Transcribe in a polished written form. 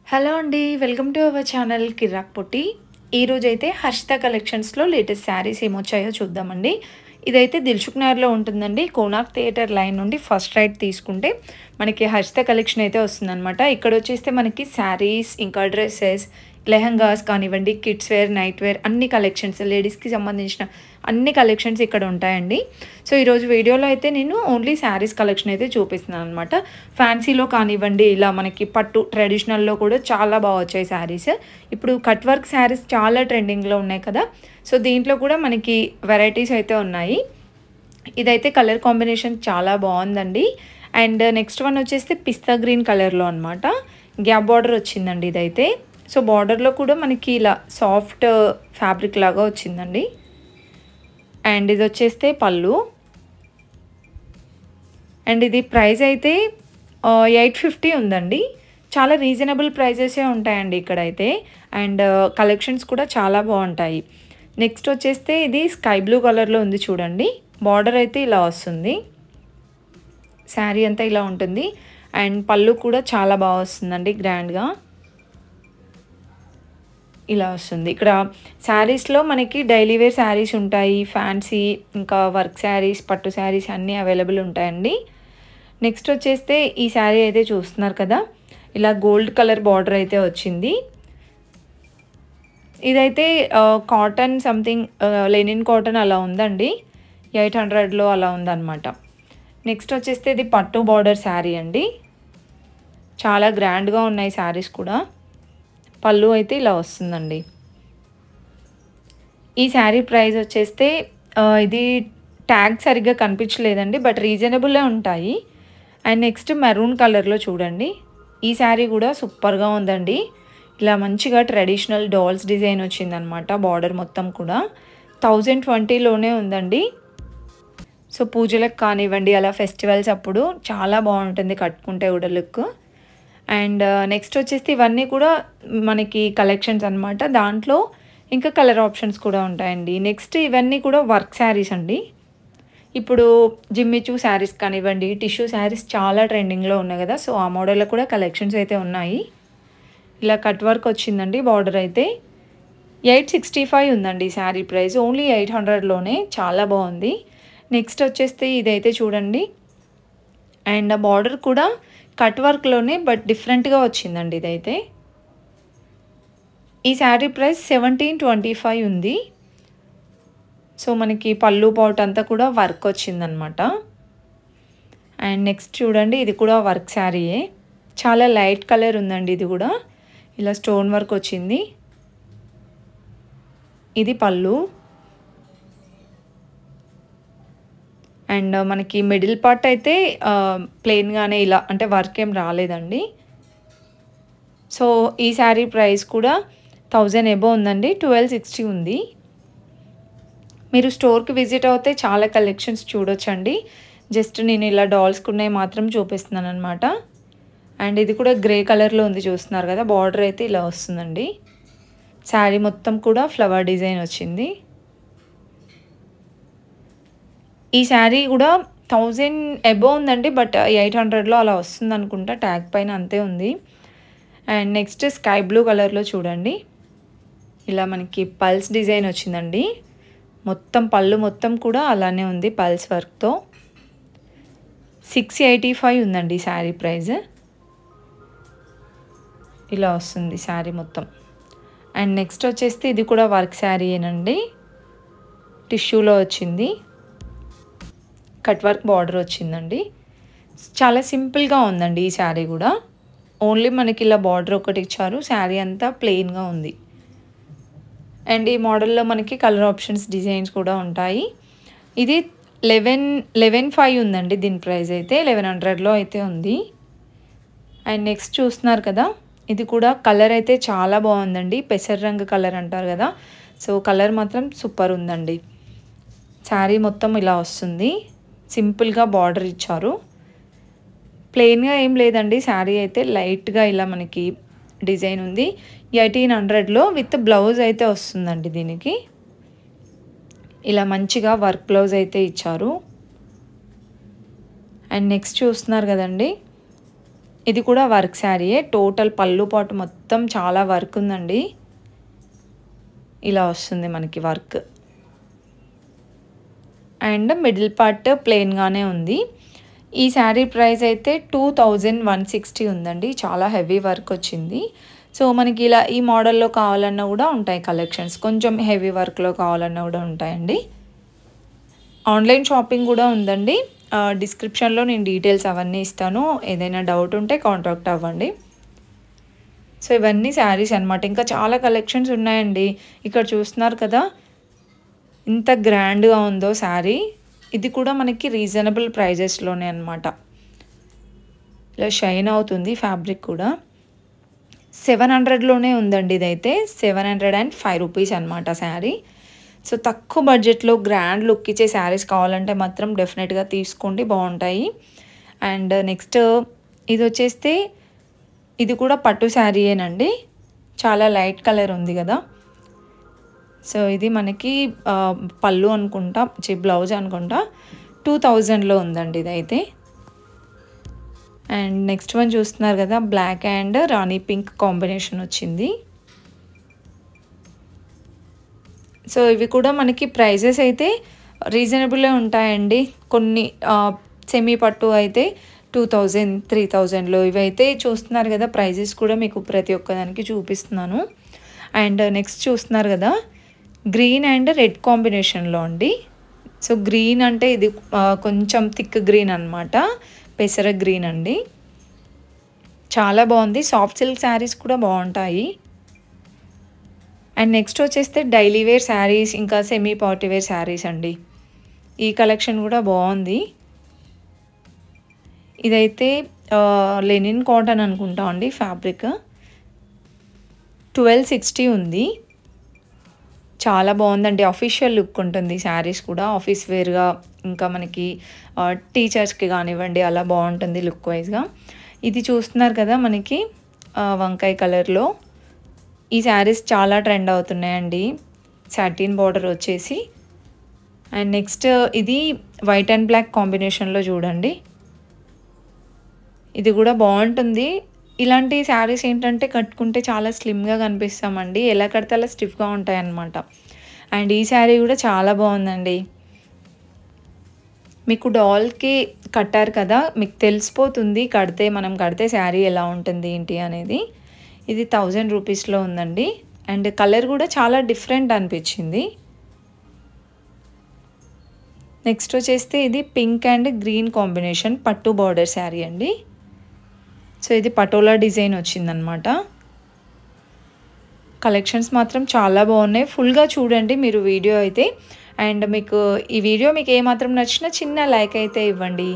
Hello అండి. Welcome to our channel కిరాక్ పొట్టి. ఈరోజైతే హర్షిత కలెక్షన్స్‌లో లేటెస్ట్ శారీస్ ఏమొచ్చాయో చూద్దామండి. ఇదైతే దిల్‌సుఖ్ నగర్‌లో ఉంటుందండి. కోనార్క్ థియేటర్ లైన్ నుండి ఫస్ట్ రైట్ తీసుకుంటే మనకి హర్షిత కలెక్షన్ అయితే వస్తుందనమాట. ఇక్కడొచ్చేస్తే మనకి శారీస్, ఇంకా డ్రెసెస్, లెహంగాస్ కానివ్వండి, కిడ్స్ వేర్, నైట్ వేర్ అన్ని కలెక్షన్స్, లేడీస్‌కి సంబంధించిన అన్ని కలెక్షన్స్ ఇక్కడ ఉంటాయండి. సో, ఈరోజు వీడియోలో అయితే నేను ఓన్లీ శారీస్ కలెక్షన్ అయితే చూపిస్తున్నాననమాట. ఫ్యాన్సీలో కానివ్వండి, ఇలా మనకి పట్టు ట్రెడిషనల్‌లో కూడా చాలా బాగా వచ్చాయి శారీస్. ఇప్పుడు కట్ వర్క్ శారీస్ చాలా ట్రెండింగ్‌లో ఉన్నాయి కదా! సో, దీంట్లో కూడా మనకి వెరైటీస్ అయితే ఉన్నాయి. ఇదైతే కలర్ కాంబినేషన్ చాలా బావుందండి. అండ్ నెక్స్ట్ వన్ వచ్చేసి పిస్తా గ్రీన్ కలర్‌లో అనమాట. గ్యాప్ బార్డర్ వచ్చిందండి ఇదైతే. సో, బార్డర్‌లో కూడా మనకి ఇలా సాఫ్ట్ ఫ్యాబ్రిక్ లాగా వచ్చిందండి. అండ్ ఇది వచ్చేస్తే పళ్ళు. అండ్ ఇది ప్రైస్ అయితే 850 ఉందండి. చాలా రీజనబుల్ ప్రైజెసే ఉంటాయండి ఇక్కడైతే. అండ్ కలెక్షన్స్ కూడా చాలా బాగుంటాయి. నెక్స్ట్ వచ్చేస్తే ఇది స్కై బ్లూ కలర్లో ఉంది చూడండి. బార్డర్ అయితే ఇలా వస్తుంది. శారీ అంతా ఇలా ఉంటుంది. అండ్ పళ్ళు కూడా చాలా బాగా వస్తుందండి గ్రాండ్గా. ఇలా వస్తుంది. ఇక్కడ శారీస్‌లో మనకి డైలీ వేర్ శారీస్ ఉంటాయి. ఫ్యాన్సీ, ఇంకా వర్క్ శారీస్, పట్టు శారీస్ అన్నీ అవైలబుల్ ఉంటాయండి. నెక్స్ట్ వచ్చేస్తే ఈ శారీ అయితే చూస్తున్నారు కదా! ఇలా గోల్డ్ కలర్ బార్డర్ అయితే వచ్చింది. ఇదైతే కాటన్ సంథింగ్ లెనిన్ కాటన్ అలా ఉందండి. 800లో అలా ఉందన్నమాట. నెక్స్ట్ వచ్చేస్తే ఇది పట్టు బార్డర్ శారీ అండి. చాలా గ్రాండ్‌గా ఉన్నాయి శారీస్ కూడా. పళ్ళు అయితే ఇలా వస్తుందండి. ఈ శారీ ప్రైస్ వచ్చేస్తే ఇది ట్యాగ్ సరిగ్గా కనిపించలేదండి. బట్ రీజనబుల్లే ఉంటాయి. అండ్ నెక్స్ట్ మెరూన్ కలర్లో చూడండి. ఈ శారీ కూడా సూపర్గా ఉందండి. ఇలా మంచిగా ట్రెడిషనల్ డాల్స్ డిజైన్ వచ్చిందనమాట. బార్డర్ మొత్తం కూడా 1020లోనే ఉందండి. సో, పూజలకు కానివ్వండి, అలా ఫెస్టివల్స్ అప్పుడు చాలా బాగుంటుంది కట్టుకుంటే కూడా లుక్. అండ్ నెక్స్ట్ వచ్చేసి ఇవన్నీ కూడా మనకి కలెక్షన్స్ అనమాట. దాంట్లో ఇంకా కలర్ ఆప్షన్స్ కూడా ఉంటాయండి. నెక్స్ట్ ఇవన్నీ కూడా వర్క్ శారీస్ అండి. ఇప్పుడు జిమ్మిచూ శారీస్ కానివ్వండి, టిష్యూ శారీస్ చాలా ట్రెండింగ్లో ఉన్నాయి కదా! సో, ఆ మోడల్లో కూడా కలెక్షన్స్ అయితే ఉన్నాయి. ఇలా కట్ వర్క్ వచ్చిందండి బార్డర్ అయితే. 865 ఉందండి శారీ ప్రైస్. ఓన్లీ 800లోనే చాలా బాగుంది. నెక్స్ట్ వచ్చేస్తే ఇదైతే చూడండి. అండ్ బార్డర్ కూడా కట్ వర్క్లోనే బట్ డిఫరెంట్గా వచ్చిందండి ఇదైతే. ఈ శారీ ప్రైస్ 1725 ఉంది. సో, మనకి పళ్ళు పాట్ అంతా కూడా వర్క్ వచ్చిందనమాట. అండ్ నెక్స్ట్ చూడండి, ఇది కూడా వర్క్ శారీయే. చాలా లైట్ కలర్ ఉందండి ఇది కూడా. ఇలా స్టోన్ వర్క్ వచ్చింది. ఇది పళ్ళు. అండ్ మనకి మిడిల్ పార్ట్ అయితే ప్లెయిన్‌గానే ఇలా అంటే వర్క్ ఏం రాలేదండి. సో, ఈ శారీ ప్రైస్ కూడా 1000 అబోవ్ ఉందండి. 1260 ఉంది. మీరు స్టోర్‌కి విజిట్ అవుతే చాలా కలెక్షన్స్ చూడొచ్చండి. జస్ట్ నేను ఇలా డాల్స్‌కున్నవి మాత్రం చూపిస్తున్నానమాట. అండ్ ఇది కూడా గ్రే కలర్లో ఉంది చూస్తున్నారు కదా! బార్డర్ అయితే ఇలా వస్తుందండి. శారీ మొత్తం కూడా ఫ్లవర్ డిజైన్ వచ్చింది. ఈ శారీ కూడా 1000 అబోవ్ ఉందండి. బట్ 800లో అలా వస్తుందనుకుంటా. ట్యాగ్ పైన అంతే ఉంది. అండ్ నెక్స్ట్ స్కై బ్లూ కలర్లో చూడండి. ఇలా మనకి పల్స్ డిజైన్ వచ్చిందండి. మొత్తం పళ్ళు మొత్తం కూడా అలానే ఉంది పల్స్ వర్క్తో. 685 ఉందండి శారీ ప్రైస్. ఇలా వస్తుంది శారీ మొత్తం. అండ్ నెక్స్ట్ వచ్చేస్తే ఇది కూడా వర్క్ శారీయేనండి. టిష్యూలో వచ్చింది. కట్ వర్క్ బార్డర్ వచ్చిందండి. చాలా సింపుల్గా ఉందండి ఈ శారీ కూడా. ఓన్లీ మనకి ఇలా బార్డర్ ఒకటి ఇచ్చారు. శారీ అంతా ప్లెయిన్గా ఉంది. అండ్ ఈ మోడల్లో మనకి కలర్ ఆప్షన్స్, డిజైన్స్ కూడా ఉంటాయి. ఇది 11,5 ఉందండి దీని ప్రైస్ అయితే. 1100లో అయితే ఉంది. అండ్ నెక్స్ట్ చూస్తున్నారు కదా! ఇది కూడా కలర్ అయితే చాలా బాగుందండి. పెసర రంగు కలర్ అంటారు కదా! సో, కలర్ మాత్రం సూపర్ ఉందండి. శారీ మొత్తం ఇలా వస్తుంది. సింపుల్గా బార్డర్ ఇచ్చారు. ప్లెయిన్గా ఏం లేదండి. శారీ అయితే లైట్గా ఇలా మనకి డిజైన్ ఉంది. 1800లో విత్ బ్లౌజ్ అయితే వస్తుందండి దీనికి. ఇలా మంచిగా వర్క్ బ్లౌజ్ అయితే ఇచ్చారు. అండ్ నెక్స్ట్ చూస్తున్నారు కదండి. ఇది కూడా వర్క్ శారీయే. టోటల్ పళ్ళు పాటు మొత్తం చాలా వర్క్ ఉందండి. ఇలా వస్తుంది మనకి వర్క్. అండ్ మిడిల్ పార్ట్ ప్లెయిన్‌గానే ఉంది. ఈ శారీ ప్రైస్ అయితే 2160 ఉందండి. చాలా హెవీ వర్క్ వచ్చింది. సో మనకి ఇలా ఈ మోడల్‌లో కావాలన్నా కూడా ఉంటాయి కలెక్షన్స్. కొంచెం హెవీ వర్క్‌లో కావాలన్నా కూడా ఉంటాయండి. ఆన్‌లైన్ షాపింగ్ కూడా ఉందండి. డిస్క్రిప్షన్‌లో నేను డీటెయిల్స్ అవన్నీ ఇస్తాను. ఏదైనా డౌట్ ఉంటే కాంటాక్ట్ అవ్వండి. సో ఇవన్నీ శారీస్ అన్నమాట. ఇంకా చాలా కలెక్షన్స్ ఉన్నాయండి. ఇక్కడ చూస్తున్నారు కదా! ఇంత గ్రాండ్‌గా ఉందో శారీ. ఇది కూడా మనకి రీజనబుల్ ప్రైజెస్‌లోనే అన్నమాట. ఇలా షైన్ అవుతుంది ఫ్యాబ్రిక్ కూడా. 700లోనే ఉందండి ఇదైతే. 705 రూపీస్ అన్నమాట శారీ. సో తక్కువ బడ్జెట్‌లో గ్రాండ్ లుక్ ఇచ్చే శారీస్ కావాలంటే మాత్రం డెఫినెట్‌గా తీసుకోండి, బాగుంటాయి. అండ్ నెక్స్ట్ ఇదొచ్చేస్తే ఇది కూడా పట్టు శారీయేనండి. చాలా లైట్ కలర్ ఉంది కదా! సో ఇది మనకి పళ్ళు అనుకుంటా, బ్లౌజ్ అనుకుంటా. 2000లో ఉందండి ఇదైతే. అండ్ నెక్స్ట్ వన్ చూస్తున్నారు కదా! Black and rani pink combination వచ్చింది. సో ఇవి కూడా మనకి ప్రైజెస్ అయితే రీజనబుల్‌గా ఉంటాయండి. కొన్ని సెమీ పట్టు అయితే 2000, 3000లో ఇవైతే చూస్తున్నారు కదా! ప్రైజెస్ కూడా మీకు ప్రతి ఒక్కదానికి చూపిస్తున్నాను. అండ్ నెక్స్ట్ చూస్తున్నారు కదా! గ్రీన్ అండ్ రెడ్ కాంబినేషన్లో అండి. సో గ్రీన్ అంటే ఇది కొంచెం థిక్ గ్రీన్ అన్నమాట. పెసర గ్రీన్ అండి. చాలా బాగుంది. సాఫ్ట్ సిల్క్ శారీస్ కూడా బాగుంటాయి. అండ్ నెక్స్ట్ వచ్చేస్తే డైలీ వేర్ శారీస్, ఇంకా సెమీ పార్టీ వేర్ శారీస్ అండి. ఈ కలెక్షన్ కూడా బాగుంది. ఇదైతే లెనిన్ కాటన్ అనుకుంటా అండి ఫ్యాబ్రిక్. 1260 ఉంది. చాలా బాగుందండి. అఫీషియల్ లుక్ ఉంటుంది శారీస్ కూడా. ఆఫీస్ వేర్‌గా ఇంకా మనకి టీచర్స్‌కి కానివ్వండి అలా బాగుంటుంది లుక్ వైజ్‌గా. ఇది చూస్తున్నారు కదా! మనకి వంకాయ కలర్‌లో ఈ శారీస్ చాలా ట్రెండ్ అవుతున్నాయండి. సాటిన్ బార్డర్ వచ్చేసి. అండ్ నెక్స్ట్ ఇది వైట్ అండ్ బ్లాక్ కాంబినేషన్‌లో చూడండి. ఇది కూడా బాగుంటుంది. ఇలాంటి శారీస్ ఏంటంటే కట్టుకుంటే చాలా స్లిమ్‌గా కనిపిస్తామండి. ఎలా కడితే అలా స్టిఫ్‌గా ఉంటాయన్నమాట. అండ్ ఈ శారీ కూడా చాలా బాగుందండి. మీకు డాల్‌కి కట్టారు కదా! మీకు తెలిసిపోతుంది మనం కడితే శారీ ఎలా ఉంటుంది ఏంటి అనేది. ఇది 1000 రూపీస్‌లో ఉందండి. అండ్ కలర్ కూడా చాలా డిఫరెంట్ అనిపించింది. నెక్స్ట్ వచ్చేస్తే ఇది పింక్ అండ్ గ్రీన్ కాంబినేషన్ పట్టు బార్డర్ శారీ అండి. సో ఇది పటోలా డిజైన్ వచ్చిందనమాట. కలెక్షన్స్ మాత్రం చాలా బాగున్నాయి. ఫుల్గా చూడండి మీరు వీడియో అయితే. అండ్ మీకు ఈ వీడియో మీకు ఏమాత్రం నచ్చినా చిన్న లైక్ అయితే ఇవ్వండి.